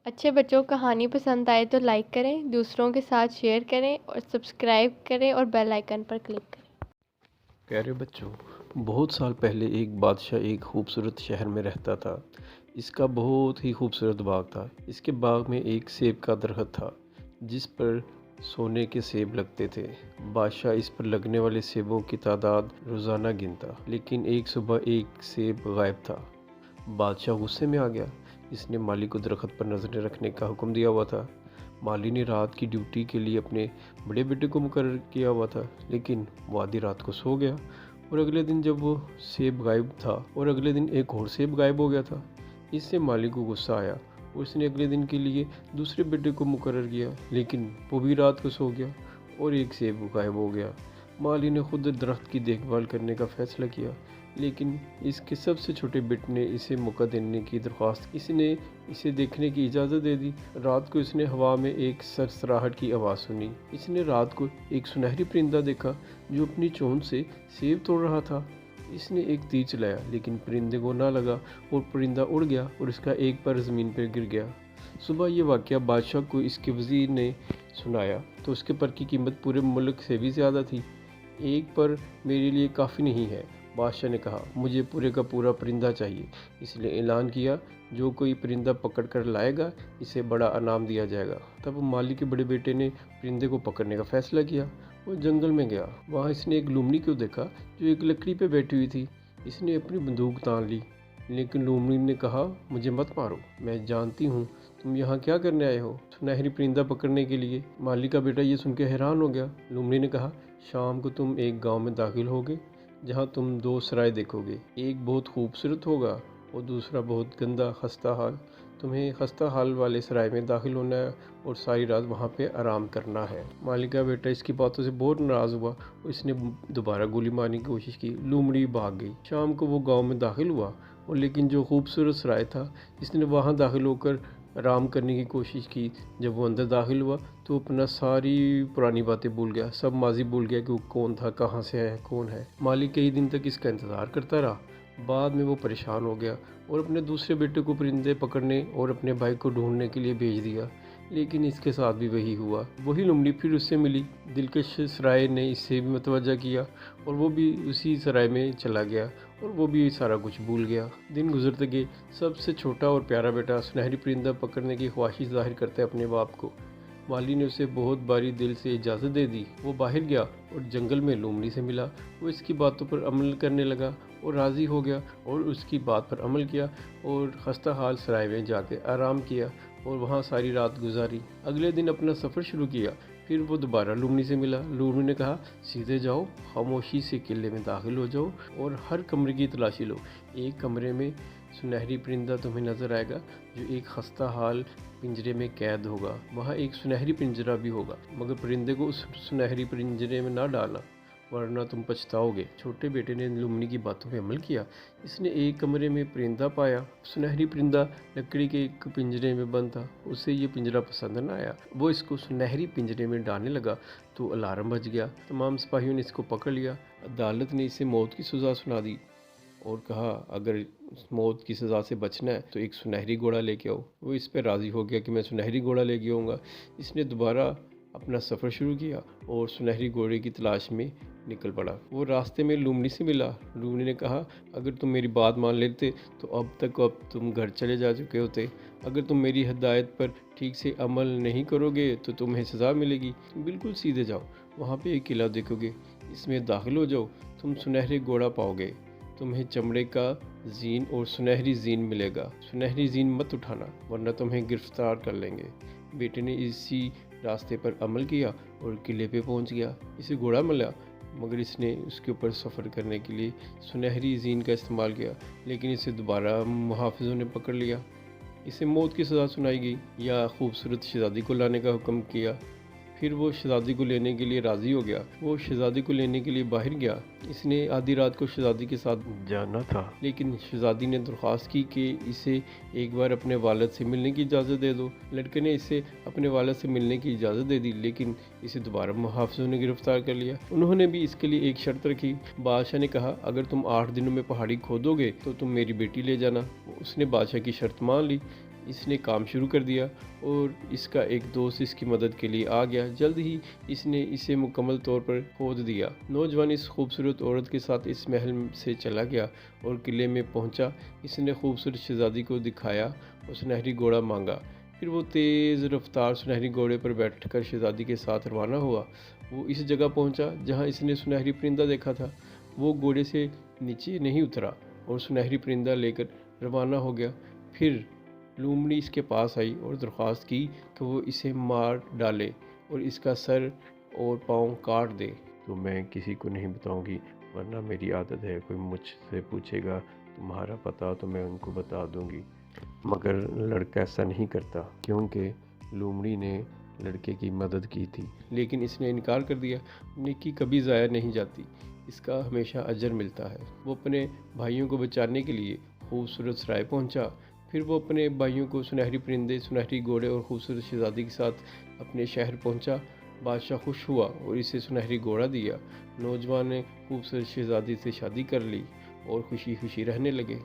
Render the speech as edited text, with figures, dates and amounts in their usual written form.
اچھے بچوں کو کہانی پسند آئے تو لائک کریں، دوسروں کے ساتھ شیئر کریں اور سبسکرائب کریں اور بیل آئیکن پر کلک کریں۔ پیارے بچوں، بہت سال پہلے ایک بادشاہ ایک خوبصورت شہر میں رہتا تھا۔ اس کا بہت ہی خوبصورت باغ تھا۔ اس کے باغ میں ایک سیب کا درخت تھا جس پر سونے کے سیب لگتے تھے۔ بادشاہ اس پر لگنے والے سیبوں کی تعداد روزانہ گنتا، لیکن ایک صبح ایک سیب غائب تھا۔ بادشاہ غصے میں آ گیا۔ اس نے مالی کو درخت پر نظریں رکھنے کا حکم دیا ہوا تھا۔ مالی نے رات کی ڈیوٹی کے لیے اپنے بڑے بیٹے کو مقرر کیا ہوا تھا، لیکن وہ آدھی رات کو سو گیا اور اگلے دن جب وہ سیب غائب تھا اور اگلے دن ایک اور سیب غائب ہو گیا تھا۔ اس سے مالی کو غصہ آیا اور اس نے اگلے دن کے لیے دوسرے بیٹے کو مقرر کیا، لیکن وہ بھی رات کو سو گیا اور ایک سیب غائب ہو گیا۔ مالی نے خود درخت کی دیکھ بھال کرنے کا فیصلہ کیا، لیکن اس کے سب سے چھوٹے بیٹے نے اسے موقع دینے کی درخواست کی۔ اس نے اسے دیکھنے کی اجازت دے دی۔ رات کو اس نے ہوا میں ایک سرسراہٹ کی آواز سنی۔ اس نے رات کو ایک سنہری پرندہ دیکھا جو اپنی چونچ سے سیب توڑ رہا تھا۔ اس نے ایک تیر چلایا، لیکن پرندے کو نہ لگا اور پرندہ اڑ گیا اور اس کا ایک پر زمین پر گر گیا۔ صبح یہ واقعہ بادشاہ کو اس کے وزیر نے سنایا تو اس کے پر کی قیمت پورے ملک سے بھی زیادہ تھی۔ ایک پر میرے لیے کافی نہیں ہے، بادشاہ نے کہا، مجھے پورے کا پورا پرندہ چاہیے۔ اس نے اعلان کیا، جو کوئی پرندہ پکڑ کر لائے گا اسے بڑا انعام دیا جائے گا۔ تب مالی کے بڑے بیٹے نے پرندے کو پکڑنے کا فیصلہ کیا۔ وہ جنگل میں گیا۔ وہاں اس نے ایک لومڑی کو دیکھا جو ایک لکڑی پہ بیٹھی ہوئی تھی۔ اس نے اپنی بندوق تان لی، لیکن لومڑی نے کہا، مجھے مت مارو، میں جانتی ہوں تم یہاں کیا کرنے آئے ہو، سنہری پرندہ پکڑنے کے لیے۔ مالی کا بیٹا یہ سن کے حیران ہو گیا۔ لومڑی نے کہا، شام کو تم ایک گاؤں میں داخل ہوگے جہاں تم دو سرائے دیکھو گے، ایک بہت خوبصورت ہوگا اور دوسرا بہت گندا خستہ حال۔ تمہیں خستہ حال والے سرائے میں داخل ہونا ہے اور ساری رات وہاں پہ آرام کرنا ہے۔ مالی کا بیٹا اس کی باتوں سے بہت ناراض ہوا اور اس نے دوبارہ گولی مارنے کی کوشش کی۔ لومڑی بھاگ گئی۔ شام کو وہ گاؤں میں داخل ہوا اور لیکن جو خوبصورت سرائے تھا اس نے وہاں داخل ہو کر آرام کرنے کی کوشش کی۔ جب وہ اندر داخل ہوا تو اپنا ساری پرانی باتیں بھول گیا، سب ماضی بھول گیا کہ وہ کون تھا، کہاں سے ہے، کون ہے۔ مالی کئی دن تک اس کا انتظار کرتا رہا۔ بعد میں وہ پریشان ہو گیا اور اپنے دوسرے بیٹے کو پرندے پکڑنے اور اپنے بھائی کو ڈھونڈنے کے لیے بھیج دیا، لیکن اس کے ساتھ بھی وہی ہوا۔ وہی لومڑی پھر اس سے ملی۔ دلکش سرائے نے اس سے بھی متوجہ کیا اور وہ بھی اسی سرائے میں چلا گیا اور وہ بھی سارا کچھ بھول گیا۔ دن گزرتے گئے۔ سب سے چھوٹا اور پیارا بیٹا سنہری پرندہ پکڑنے کی خواہش ظاہر کرتا ہے اپنے باپ کو۔ مالی نے اسے بہت باری دل سے اجازت دے دی۔ وہ باہر گیا اور جنگل میں لومڑی سے ملا۔ وہ اس کی باتوں پر عمل کرنے لگا اور راضی ہو گیا اور اس کی بات پر عمل کیا اور خستہ حال سرائے میں جا کے آرام کیا اور وہاں ساری رات گزاری۔ اگلے دن اپنا سفر شروع کیا۔ پھر وہ دوبارہ لومڑی سے ملا۔ لومڑی نے کہا، سیدھے جاؤ، خاموشی سے قلعے میں داخل ہو جاؤ اور ہر کمرے کی تلاشی لو۔ ایک کمرے میں سنہری پرندہ تمہیں نظر آئے گا جو ایک خستہ حال پنجرے میں قید ہوگا۔ وہاں ایک سنہری پنجرہ بھی ہوگا، مگر پرندے کو اس سنہری پنجرے میں نہ ڈالنا ورنہ تم پچھتاؤ گے۔ چھوٹے بیٹے نے لومڑی کی باتوں پہ عمل کیا۔ اس نے ایک کمرے میں پرندہ پایا۔ سنہری پرندہ لکڑی کے ایک پنجرے میں بند تھا۔ اسے یہ پنجرہ پسند نہ آیا۔ وہ اس کو سنہری پنجرے میں ڈالنے لگا تو الارم بج گیا۔ تمام سپاہیوں نے اس کو پکڑ لیا۔ عدالت نے اسے موت کی سزا سنا دی اور کہا، اگر موت کی سزا سے بچنا ہے تو ایک سنہری گھوڑا لے کے آؤ۔ وہ اس پہ راضی ہو گیا کہ میں سنہری گھوڑا لے کے آؤں گا۔ اس نے دوبارہ اپنا سفر شروع کیا اور سنہری گھوڑے کی تلاش میں نکل پڑا۔ وہ راستے میں لومڑی سے ملا۔ لومڑی نے کہا، اگر تم میری بات مان لیتے تو اب تم گھر چلے جا چکے ہوتے۔ اگر تم میری ہدایت پر ٹھیک سے عمل نہیں کرو گے تو تمہیں سزا ملے گی۔ بالکل سیدھے جاؤ، وہاں پہ ایک قلعہ دیکھو گے، اس میں داخل ہو جاؤ، تم سنہری گھوڑا پاؤ گے۔ تمہیں چمڑے کا زین اور سنہری زین ملے گا۔ سنہری زین مت اٹھانا ورنہ تمہیں گرفتار کر لیں گے۔ بیٹے نے اسی راستے پر عمل کیا اور قلعے پہ پہنچ گیا۔ اسے گھوڑا ملا، مگر اس نے اس کے اوپر سفر کرنے کے لیے سنہری زین کا استعمال کیا، لیکن اسے دوبارہ محافظوں نے پکڑ لیا۔ اسے موت کی سزا سنائی گئی یا خوبصورت شہزادی کو لانے کا حکم کیا۔ پھر وہ شہزادی کو لینے کے لیے راضی ہو گیا۔ وہ شہزادی کو لینے کے لیے باہر گیا۔ اس نے آدھی رات کو شہزادی کے ساتھ جانا تھا، لیکن شہزادی نے درخواست کی کہ اسے ایک بار اپنے والد سے ملنے کی اجازت دے دو۔ لڑکے نے اسے اپنے والد سے ملنے کی اجازت دے دی، لیکن اسے دوبارہ محافظوں نے گرفتار کر لیا۔ انہوں نے بھی اس کے لیے ایک شرط رکھی۔ بادشاہ نے کہا، اگر تم 8 دنوں میں پہاڑی کھودو گے تو تم میری بیٹی لے جانا۔ اس نے بادشاہ کی شرط مان لی۔ اس نے کام شروع کر دیا اور اس کا ایک دوست اس کی مدد کے لیے آ گیا۔ جلد ہی اس نے اسے مکمل طور پر کھود دیا۔ نوجوان اس خوبصورت عورت کے ساتھ اس محل سے چلا گیا اور قلعے میں پہنچا۔ اس نے خوبصورت شہزادی کو دکھایا اور سنہری گھوڑا مانگا۔ پھر وہ تیز رفتار سنہری گھوڑے پر بیٹھ کر شہزادی کے ساتھ روانہ ہوا۔ وہ اس جگہ پہنچا جہاں اس نے سنہری پرندہ دیکھا تھا۔ وہ گھوڑے سے نیچے نہیں اترا اور سنہری پرندہ لے کر روانہ ہو گیا۔ پھر لومڑی اس کے پاس آئی اور درخواست کی کہ وہ اسے مار ڈالے اور اس کا سر اور پاؤں کاٹ دے۔ تو میں کسی کو نہیں بتاؤں گی، ورنہ میری عادت ہے کوئی مجھ سے پوچھے گا تمہارا پتہ تو میں ان کو بتا دوں گی۔ مگر لڑکا ایسا نہیں کرتا، کیونکہ لومڑی نے لڑکے کی مدد کی تھی، لیکن اس نے انکار کر دیا۔ نیکی کبھی ضائع نہیں جاتی، اس کا ہمیشہ اجر ملتا ہے۔ وہ اپنے بھائیوں کو بچانے کے لیے خوبصورت سرائے پہنچا۔ پھر وہ اپنے بھائیوں کو سنہری پرندے، سنہری گھوڑے اور خوبصورت شہزادی کے ساتھ اپنے شہر پہنچا۔ بادشاہ خوش ہوا اور اسے سنہری گھوڑا دیا۔ نوجوان نے خوبصورت شہزادی سے شادی کر لی اور خوشی خوشی رہنے لگے۔